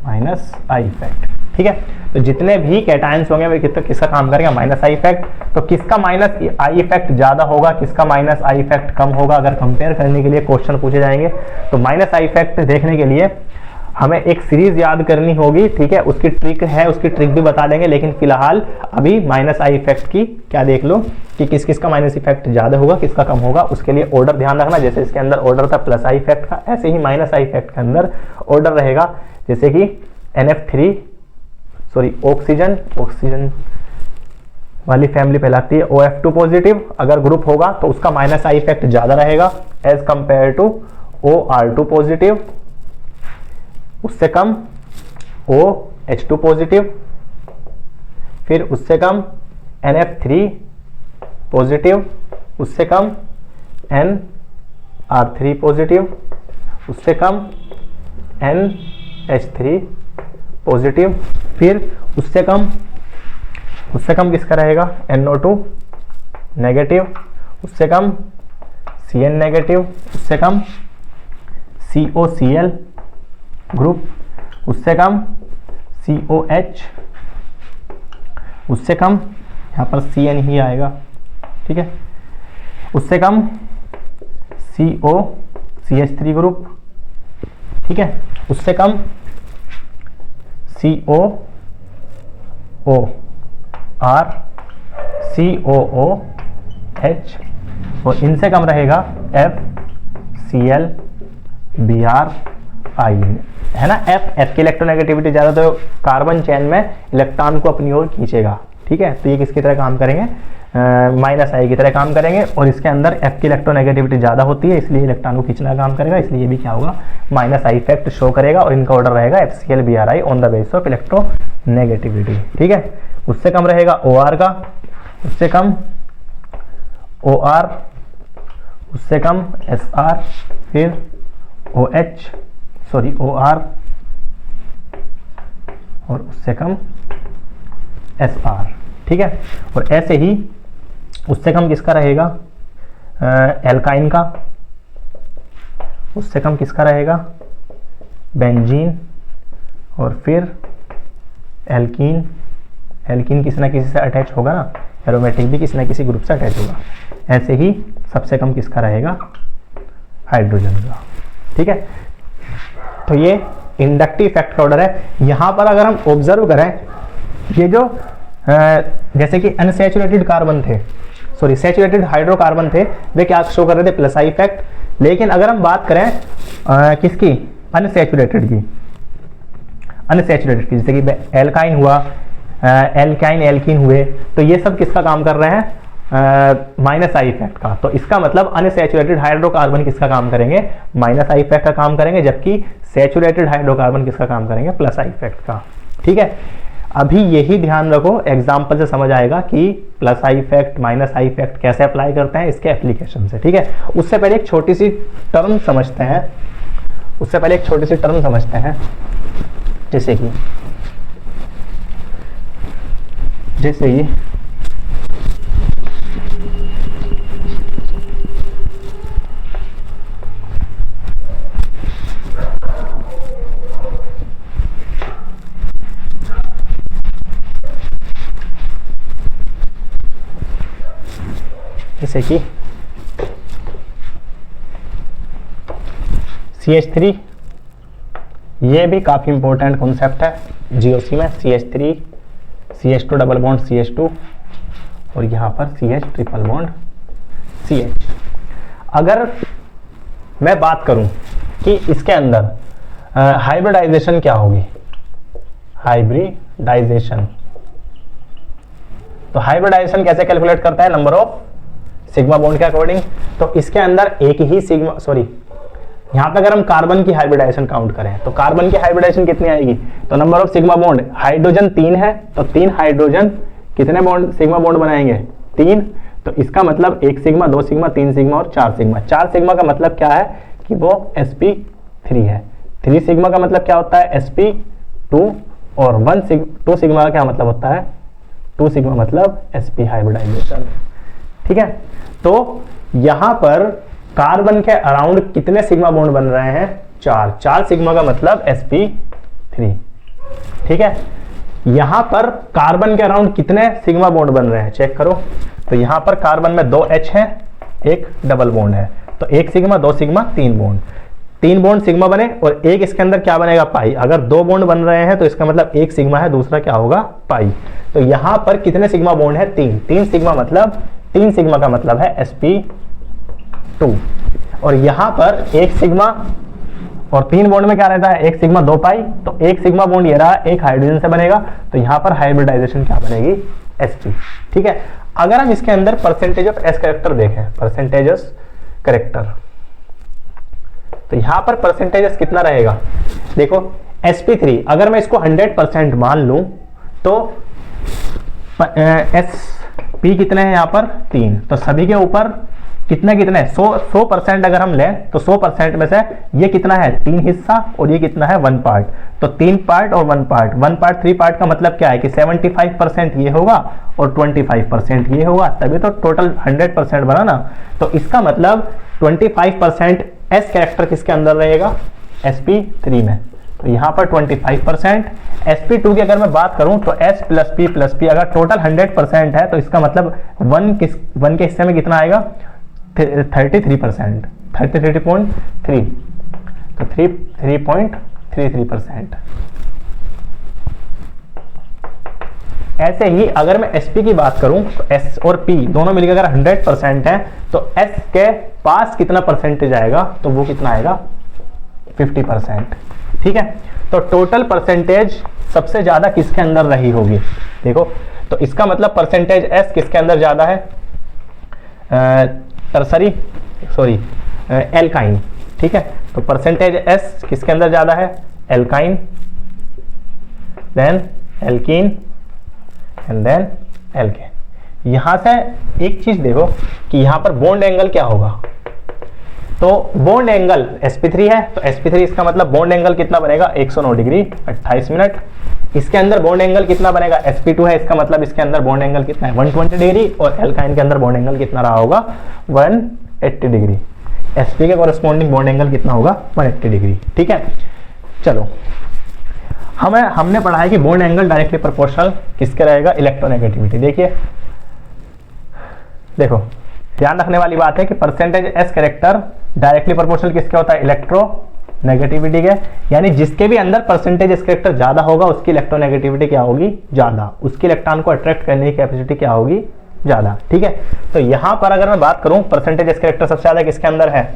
-I effect. ठीक है, तो जितने भी कैटायंस होंगे वे किसका काम करेगा, -I इफेक्ट। तो किसका -I इफेक्ट ज्यादा होगा, किसका -I इफेक्ट कम होगा, अगर कंपेयर करने के लिए क्वेश्चन पूछे जाएंगे तो -I इफेक्ट देखने के लिए हमें एक सीरीज याद करनी होगी। ठीक है, उसकी ट्रिक है, उसकी ट्रिक भी बता देंगे, लेकिन फिलहाल अभी -I इफेक्ट की क्या देख लो कि किस किस का माइनस इफेक्ट ज्यादा होगा, किसका कम होगा। उसके लिए ऑर्डर ध्यान रखना, जैसे इसके अंदर ऑर्डर था +I इफेक्ट का, ऐसे ही -I इफेक्ट के अंदर ऑर्डर रहेगा। जैसे कि NF3 ऑक्सीजन, ऑक्सीजन वाली फैमिली फैलाती है, OF2 पॉजिटिव अगर ग्रुप होगा तो उसका -I इफेक्ट ज्यादा रहेगा as compare to OR2 positive, उससे कम OH2 पॉजिटिव, फिर उससे कम NF3 पॉजिटिव, उससे कम NR3 पॉजिटिव, उससे कम NH3 पॉजिटिव, फिर उससे कम किसका रहेगा, NO2 नेगेटिव, उससे कम CN नेगेटिव, उससे कम COCl ग्रुप, उससे कम COH, उससे कम यहाँ पर CN ही आएगा। ठीक है, उससे कम COCH3 ग्रुप। ठीक है, उससे कम COOR, COOH, और इनसे कम रहेगा FCl Br I, है ना। F की इलेक्ट्रोनेगेटिविटी ज्यादा, तो कार्बन चेन में इलेक्ट्रॉन को अपनी ओर खींचेगा। ठीक है, तो ये किसकी तरह काम करेंगे, -I की तरह काम करेंगे, और इसके अंदर F की इलेक्ट्रोनेगेटिविटी ज्यादा होती है इसलिए इलेक्ट्रॉन को खींचना काम करेगा, इसलिए ये भी क्या होगा, -I इफेक्ट शो करेगा। और इनका ऑर्डर रहेगा FCl Bri on the basis of electronegativity. ठीक है, उससे कम रहेगा OR का, उससे कम OR, उससे कम SR, फिर OR, और उससे कम SR। ठीक है, और ऐसे ही उससे कम किसका रहेगा, एल्काइन का, उससे कम किसका रहेगा, बेंजीन, और फिर एल्कीन। एल्कीन किसी ना किसी से अटैच होगा ना, एरोमेटिक भी किसी ना किसी ग्रुप से अटैच होगा। ऐसे ही सबसे कम किसका रहेगा, हाइड्रोजन का। ठीक है, तो ये इंडक्टिव इफेक्ट का ऑर्डर है। यहां पर अगर हम ऑब्जर्व करें, ये जो जैसे कि अनसैचुरेटेड कार्बन थे, सैचुरेटेड हाइड्रोकार्बन थे, वे क्या शो कर रहे थे, +I इफेक्ट। लेकिन अगर हम बात करें किसकी, अनसैचुरेटेड की, जैसे कि एल्काइन हुआ, एल्काइन एल्कीन हुए, तो ये सब किसका काम कर रहे हैं, -I इफेक्ट का। तो इसका मतलब अनसैचुरेटेड हाइड्रोकार्बन किसका काम करेंगे, -I इफेक्ट का काम करेंगे, जबकि सैचुरेटेड हाइड्रोकार्बन किसका काम करेंगे, +I इफेक्ट का। ठीक है, अभी यही ध्यान रखो, एग्जाम्पल से समझ आएगा कि +I इफेक्ट -I इफेक्ट कैसे अप्लाई करते हैं, इसके एप्लीकेशन से। ठीक है, उससे पहले एक छोटी सी टर्म समझते हैं, जैसे कि CH3, ये भी काफी इंपॉर्टेंट कॉन्सेप्ट है जीओसी में। CH3, CH2 double bond CH2, और यहाँ पर CH ट्रिपल बॉन्ड CH। अगर मैं बात करूं कि इसके अंदर हाइब्रिडाइजेशन क्या होगी, हाइब्रिडाइजेशन, तो हाइब्रिडाइजेशन कैसे कैलकुलेट करता है, नंबर ऑफ सिग्मा बॉन्ड के अकॉर्डिंग। तो इसके अंदर एक ही सिग्मा, सॉरी यहां पे अगर हम कार्बन की हाइब्रिडाइजेशन काउंट करें तो कार्बन की हाइब्रिडाइजेशन कितनी आएगी, तो number of sigma bond, hydrogen 3 है तो 3 हाइड्रोजन कितने बॉन्ड सिग्मा बॉन्ड बनाएंगे, 3। तो इसका मतलब 1 सिग्मा, 2 सिग्मा, 3 सिग्मा और 4 सिग्मा। 4 सिग्मा का मतलब क्या है कि वो sp3 है। 3 सिग्मा का मतलब क्या होता है, sp2, और 2 सिग्मा का क्या मतलब होता है, 2 सिग्मा मतलब sp हाइब्रिडाइजेशन। ठीक है, तो यहां पर कार्बन के अराउंड कितने सिग्मा बॉन्ड बन रहे हैं, 4 सिग्मा का मतलब sp3। ठीक है, यहां पर कार्बन के अराउंड कितने सिग्मा बॉन्ड बन रहे हैं, चेक करो। तो यहां पर कार्बन में 2 H है, एक डबल बॉन्ड है, तो 1 sigma, 2 sigma, 3 bond, 3 bond sigma बने, और एक इसके अंदर क्या बनेगा, पाई। अगर 2 बॉन्ड बन रहे हैं तो इसका मतलब 1 सिग्मा है, दूसरा क्या होगा, पाई। तो यहां पर कितने सिग्मा बॉन्ड है, 3 सिग्मा, मतलब 3 सिग्मा का मतलब है sp2। और यहां पर 1 सिग्मा और 3 बॉन्ड में क्या रहता है, 1 सिग्मा 2 पाई, तो 1 सिग्मा बॉन्ड ये रहा, एक हाइड्रोजन से बनेगा, तो यहां पर हाइब्रिडाइजेशन क्या बनेगी, sp। ठीक है, अगर हम इसके अंदर परसेंटेज ऑफ s कैरेक्टर देखें, परसेंटेज ऑफ कैरेक्टर, तो यहां पर परसेंटेज कितना रहेगा, देखो sp3 अगर मैं इसको 100% मान लूं तो sp कितने हैं यहाँ पर 3, तो सभी के ऊपर कितने 100% अगर हम लें तो 100% में से ये कितना है, 3 हिस्सा, और ये कितना है, 1 पार्ट। तो 3 पार्ट और 1 पार्ट, 1 पार्ट 3 पार्ट का मतलब क्या है कि 75% ये होगा और 25% ये होगा, तभी तो टोटल 100% बना ना। तो इसका मतलब 25% s कैरेक्टर किसके अंदर रहेगा, sp3 में। तो यहाँ पर 25%, sp2 की अगर मैं बात करूं तो s प्लस p अगर टोटल 100% है तो इसका मतलब 1 के हिस्से में कितना आएगा, 33%, 33.3, तो 3.33%। ऐसे ही अगर मैं sp की बात करूं तो s और p दोनों मिलकर अगर 100% है तो s के पास कितना परसेंटेज आएगा, तो वो कितना आएगा, 50%। ठीक है, तो टोटल परसेंटेज सबसे ज्यादा किसके अंदर रही होगी, देखो तो इसका मतलब परसेंटेज s किसके अंदर ज्यादा है, एल्काइन। ठीक है, तो परसेंटेज s किसके अंदर ज्यादा है, alkyne, then alkene and then alkane. यहां से एक चीज देखो कि यहां पर बॉन्ड एंगल क्या होगा, तो बॉन्ड एंगल sp3 है, तो sp3 इसका मतलब बॉन्ड एंगल कितना बनेगा, 109 डिग्री 28 मिनट। इसके अंदर बॉन्ड एंगल कितना बनेगा, sp2 है, इसका मतलब इसके अंदर बॉन्ड एंगल कितना है, 120 डिग्री, और एल्काइन के अंदर बॉन्ड एंगल कितना रहा होगा, 180 डिग्री। sp के कॉरेस्पॉन्डिंग बॉन्ड एंगल कितना होगा, 180 डिग्री। ठीक है, चलो हमने पढ़ा है कि बॉन्ड एंगल डायरेक्टली प्रोपोर्शनल किसके रहेगा, इलेक्ट्रोनेगेटिविटी। देखो ध्यान रखने वाली बात है कि percentage s character directly proportional किसके होता है, इलेक्ट्रोनेगेटिविटी के, यानी जिसके भी अंदर परसेंटेज s कैरेक्टर ज्यादा होगा उसकी इलेक्ट्रोनेगेटिविटी क्या होगी, ज्यादा, उसकी इलेक्ट्रॉन को अट्रैक्ट करने की कैपेसिटी क्या होगी, ज्यादा। ठीक है, तो यहां पर अगर मैं बात करूं परसेंटेज s कैरेक्टर सबसे ज्यादा किसके अंदर है,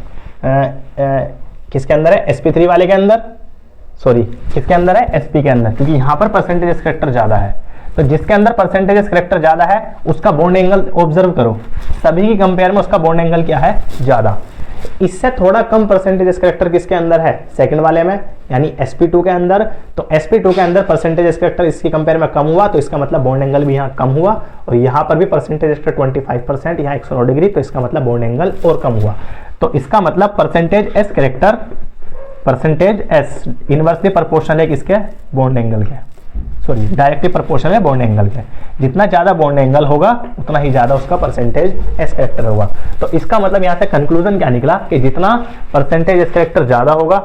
किसके अंदर है, sp3 वाले के अंदर, सॉरी किसके अंदर है, sp के अंदर, क्योंकि यहां पर परसेंटेज s कैरेक्टर ज्यादा है। तो जिसके अंदर परसेंटेज कैरेक्टर ज्यादा है उसका बॉन्ड एंगल ऑब्जर्व करो, सभी की कंपेयर में उसका बॉन्ड एंगल क्या है, ज्यादा। इससे थोड़ा कम परसेंटेज कैरेक्टर किसके अंदर है, सेकंड वाले में, यानी sp2 के अंदर। तो sp2 के अंदर परसेंटेज कैरेक्टर इसकी कंपेयर में कम हुआ, तो इसका मतलब बॉन्ड एंगल भी यहाँ कम हुआ, और यहाँ पर भी परसेंटेज कैरेक्टर 25%, यहाँ 109 डिग्री, तो इसका मतलब बॉन्ड एंगल और कम हुआ। तो इसका मतलब percentage s character, percentage s inversely proportional है किसके, बॉन्ड एंगल के, सॉरी डायरेक्टली प्रोपोर्शनल है बॉन्ड एंगल के। जितना ज्यादा बॉन्ड एंगल होगा उतना ही ज्यादा उसका परसेंटेज s कैरेक्टर होगा। तो इसका मतलब यहाँ से कंक्लूजन क्या निकला कि जितना परसेंटेज s कैरेक्टर ज्यादा होगा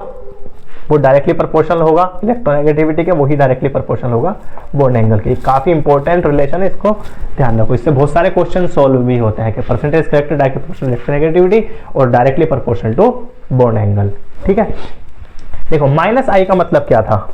वो डायरेक्टली प्रोपोर्शनल होगा इलेक्ट्रोनेगेटिविटी के, वही डायरेक्टली प्रोपोर्शनल होगा बॉन्ड एंगल के। काफी इंपॉर्टेंट रिलेशन है, इसको ध्यान रखो, इससे बहुत सारे क्वेश्चन सॉल्व भी होते हैं कि percentage character directly proportional electronegativity और directly proportional to bond angle. ठीक है, देखो -i का मतलब क्या था,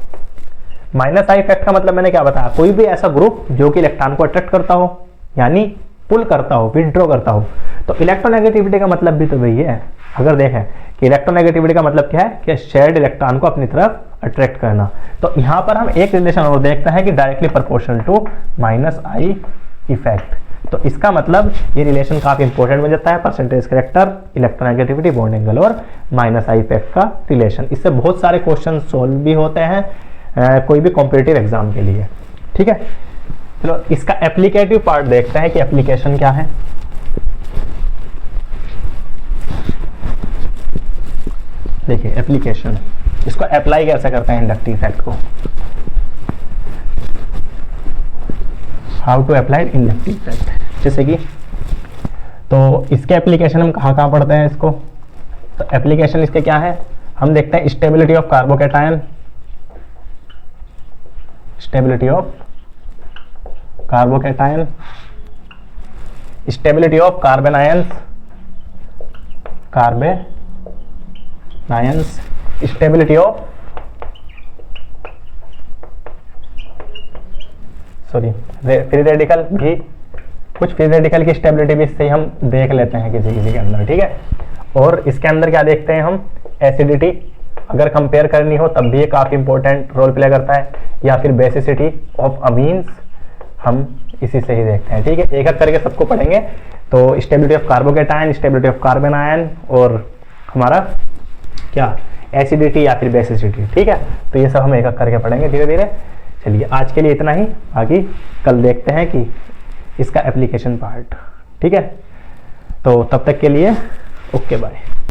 -i इफेक्ट का मतलब मैंने क्या बताया, कोई भी ऐसा ग्रुप जो कि इलेक्ट्रॉन को अट्रैक्ट करता हो, यानी पुल करता हो, विड्रॉ करता हो। तो इलेक्ट्रोनेगेटिविटी का मतलब भी तो वही है। अगर देखें कि इलेक्ट्रोनेगेटिविटी का मतलब क्या है कि शेयर्ड इलेक्ट्रॉन को अपनी तरफ अट्रैक्ट करना। तो यहाँ पर हम एक रिलेशन और देखते हैं कि directly proportional to -I effect. तो इसका मतलब ये रिलेशन काफी इंपॉर्टेंट बन जाता है, percentage character, electronegativity, bond angle और -I इफेक्ट का रिलेशन। इससे बहुत सारे क्वेश्चन सोल्व भी होते हैं कोई भी कॉम्पिटिटिव एग्जाम के लिए। ठीक है, चलो इसका एप्लीकेटिव पार्ट देखते हैं कि एप्लीकेशन क्या है। देखिए एप्लीकेशन, इसको अप्लाई कैसे करते हैं इंडक्टिव इफेक्ट को, how to apply inductive effect. जैसे कि तो इसके एप्लीकेशन हम कहाँ कहाँ पढ़ते हैं इसको। तो एप्लीकेशन इसके क्या है, हम देखते हैं stability of carbocation, stability of carbocation, stability of carbon ions, stability of free radical भी, कुछ फ्री रेडिकल की स्टेबिलिटी भी इससे हम देख लेते हैं किसी किसी के अंदर। ठीक है, और इसके अंदर क्या देखते हैं हम, एसिडिटी अगर कंपेयर करनी हो तब भी ये काफी इंपॉर्टेंट रोल प्ले करता है, या फिर बेसिसिटी ऑफ अमीन्स हम इसी से ही देखते हैं। ठीक है, एक एक करके सबको पढ़ेंगे। तो stability of carbocation, stability of carbon ion और हमारा क्या एसिडिटी या फिर बेसिसिटी। ठीक है, तो ये सब हम एक एक करके पढ़ेंगे धीरे धीरे। चलिए आज के लिए इतना ही, बाकी कल देखते हैं कि इसका एप्लीकेशन पार्ट। ठीक है, तो तब तक के लिए ओके बाय।